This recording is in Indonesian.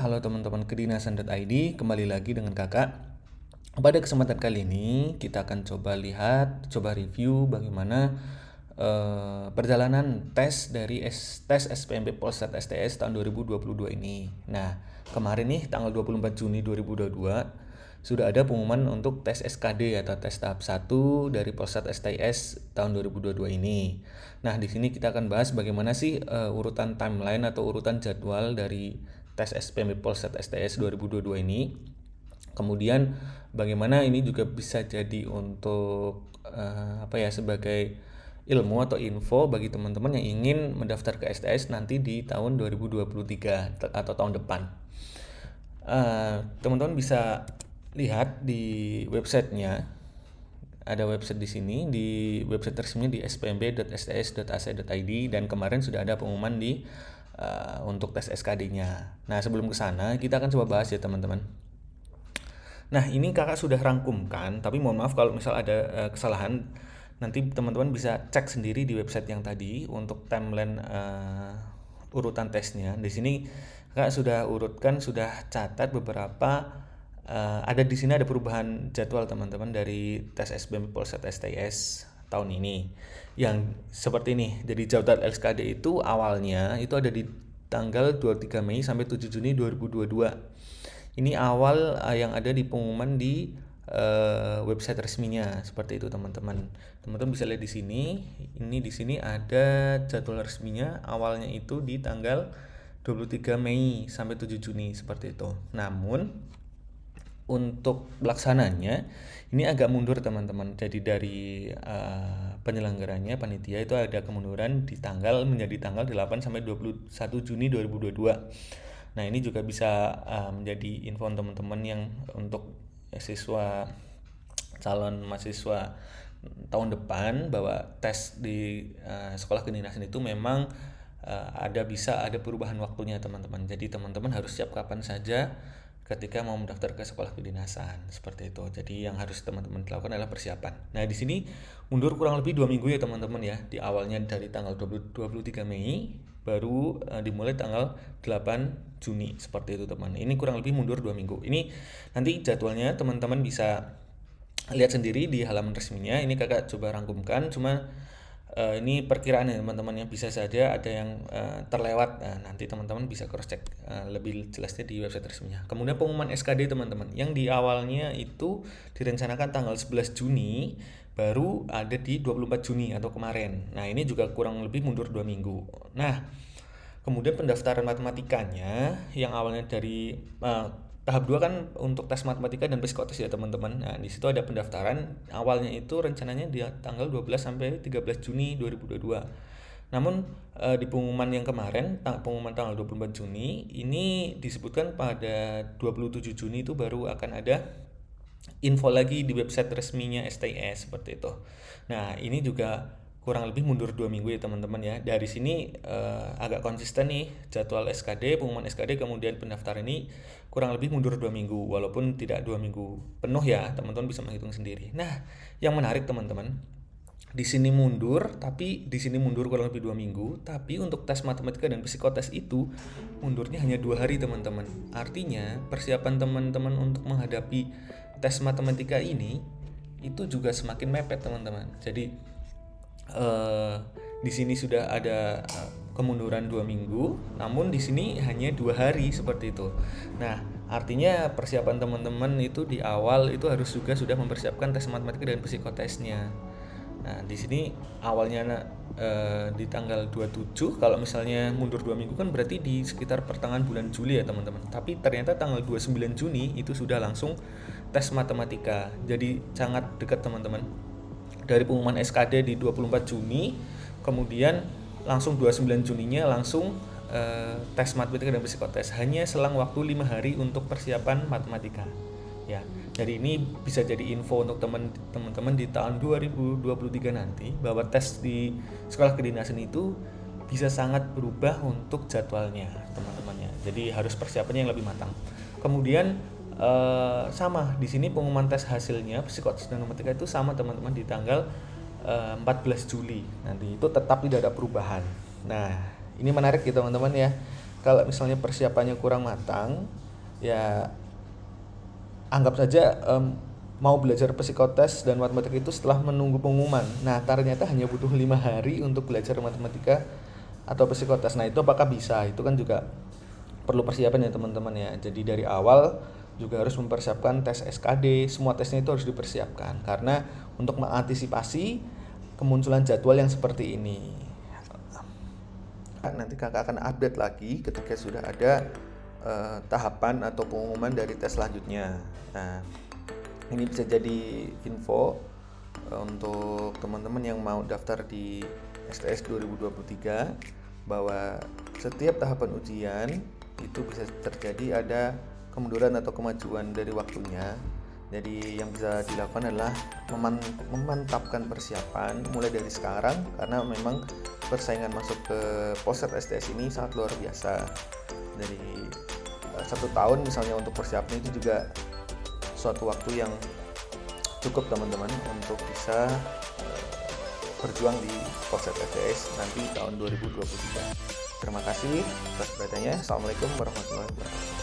halo teman-teman kedinasan.id, kembali lagi dengan kakak. Pada kesempatan kali ini kita akan coba review bagaimana perjalanan tes dari tes SPMP Polsat STS tahun 2022 ini. Nah, kemarin nih tanggal 24 Juni 2022 sudah ada pengumuman untuk tes SKD atau tes tahap 1 dari Polsat STS tahun 2022 ini. Nah, di sini kita akan bahas bagaimana sih urutan timeline atau urutan jadwal dari tes SPMP Polsat STS 2022 ini. Kemudian bagaimana ini juga bisa jadi untuk sebagai ilmu atau info bagi teman-teman yang ingin mendaftar ke STS nanti di tahun 2023 atau tahun depan. Teman-teman bisa lihat di websitenya, ada website di sini, di website resminya di spmb.sts.ac.id, dan kemarin sudah ada pengumuman di untuk tes SKD-nya. Nah, sebelum ke sana kita akan coba bahas ya teman-teman. Nah, ini kakak sudah rangkumkan, tapi mohon maaf kalau misal ada kesalahan. Nanti teman-teman bisa cek sendiri di website yang tadi untuk timeline urutan tesnya. Di sini kakak sudah urutkan, sudah catat beberapa. Ada di sini ada perubahan jadwal teman-teman dari tes SBM Polsat STS tahun ini. Yang seperti ini. Jadi jadwal SKD itu awalnya itu ada di tanggal 23 Mei sampai 7 Juni 2022. Ini awal yang ada di pengumuman di website resminya, seperti itu teman-teman. Teman-teman bisa lihat di sini. Ini di sini ada jadwal resminya, awalnya itu di tanggal 23 Mei sampai 7 Juni seperti itu. Namun untuk pelaksananya ini agak mundur teman-teman. Jadi dari penyelenggaranya panitia itu ada kemunduran di tanggal menjadi tanggal 8 sampai 21 Juni 2022. Nah, ini juga bisa menjadi info teman-teman yang untuk calon mahasiswa tahun depan, bahwa tes di sekolah kedinasan itu memang ada perubahan waktunya teman-teman. Jadi teman-teman harus siap kapan saja ketika mau mendaftar ke sekolah kedinasan, seperti itu. Jadi yang harus teman-teman lakukan adalah persiapan. Nah, di sini mundur kurang lebih 2 minggu ya teman-teman ya. Di awalnya dari tanggal 23 Mei baru dimulai tanggal 8 Juni seperti itu teman. Ini kurang lebih mundur 2 minggu. Ini nanti jadwalnya teman-teman bisa lihat sendiri di halaman resminya. Ini kakak coba rangkumkan, cuma ini perkiraan ya teman-teman, yang bisa saja ada yang terlewat. Nanti teman-teman bisa cross check lebih jelasnya di website resminya. Kemudian pengumuman SKD teman-teman, yang di awalnya itu direncanakan tanggal 11 Juni baru ada di 24 Juni atau kemarin. Nah, ini juga kurang lebih mundur 2 minggu. Nah, kemudian pendaftaran matematikanya yang awalnya dari tahap 2 kan untuk tes matematika dan psikotes ya teman-teman. Nah, di situ ada pendaftaran awalnya itu rencananya di tanggal 12 sampai 13 Juni 2022. Namun di pengumuman yang kemarin, pengumuman tanggal 24 Juni, ini disebutkan pada 27 Juni itu baru akan ada info lagi di website resminya STS seperti itu. Nah, ini juga kurang lebih mundur 2 minggu ya teman-teman ya. Dari sini agak konsisten nih jadwal SKD, pengumuman SKD, kemudian pendaftaran ini kurang lebih mundur 2 minggu, walaupun tidak 2 minggu penuh ya, teman-teman bisa menghitung sendiri. Nah, yang menarik teman-teman, di sini mundur kurang lebih 2 minggu, tapi untuk tes matematika dan psikotes itu mundurnya hanya 2 hari teman-teman. Artinya persiapan teman-teman untuk menghadapi tes matematika ini itu juga semakin mepet teman-teman. Jadi di sini sudah ada kemunduran 2 minggu, namun di sini hanya 2 hari seperti itu. Nah, artinya persiapan teman-teman itu di awal itu harus juga sudah mempersiapkan tes matematika dan psikotesnya. Nah, di sini awalnya di tanggal 27, kalau misalnya mundur 2 minggu kan berarti di sekitar pertengahan bulan Juli ya teman-teman. Tapi ternyata tanggal 29 Juni itu sudah langsung tes matematika. Jadi sangat dekat teman-teman. Dari pengumuman SKD di 24 Juni, kemudian langsung 29 Juninya langsung tes matematika dan psikotes. Hanya selang waktu 5 hari untuk persiapan matematika. Ya, jadi ini bisa jadi info untuk teman-teman di tahun 2023 nanti, bahwa tes di sekolah kedinasan itu bisa sangat berubah untuk jadwalnya teman-temannya. Jadi harus persiapannya yang lebih matang. Kemudian sama di sini pengumuman tes hasilnya psikotes dan matematika itu sama teman-teman di tanggal 14 Juli. Nanti itu tetap tidak ada perubahan. Nah, ini menarik ya teman-teman ya. kalau misalnya persiapannya kurang matang, ya anggap saja mau belajar psikotes dan matematika itu setelah menunggu pengumuman. Nah, ternyata hanya butuh 5 hari untuk belajar matematika atau psikotes. Nah, itu apakah bisa? Itu kan juga perlu persiapan ya teman-teman ya. Jadi dari awal juga harus mempersiapkan tes SKD, semua tesnya itu harus dipersiapkan karena untuk mengantisipasi kemunculan jadwal yang seperti ini. Nanti kakak akan update lagi ketika sudah ada tahapan atau pengumuman dari tes selanjutnya. Nah, ini bisa jadi info untuk teman-teman yang mau daftar di STS 2023 bahwa setiap tahapan ujian itu bisa terjadi ada kemunduran atau kemajuan dari waktunya. Jadi yang bisa dilakukan adalah memantapkan persiapan mulai dari sekarang karena memang persaingan masuk ke Polsek STS ini sangat luar biasa. Dari 1 tahun misalnya untuk persiapan itu juga suatu waktu yang cukup teman-teman untuk bisa berjuang di Polsek STS nanti tahun 2023. Terima kasih atas perhatiannya. Assalamualaikum warahmatullahi wabarakatuh.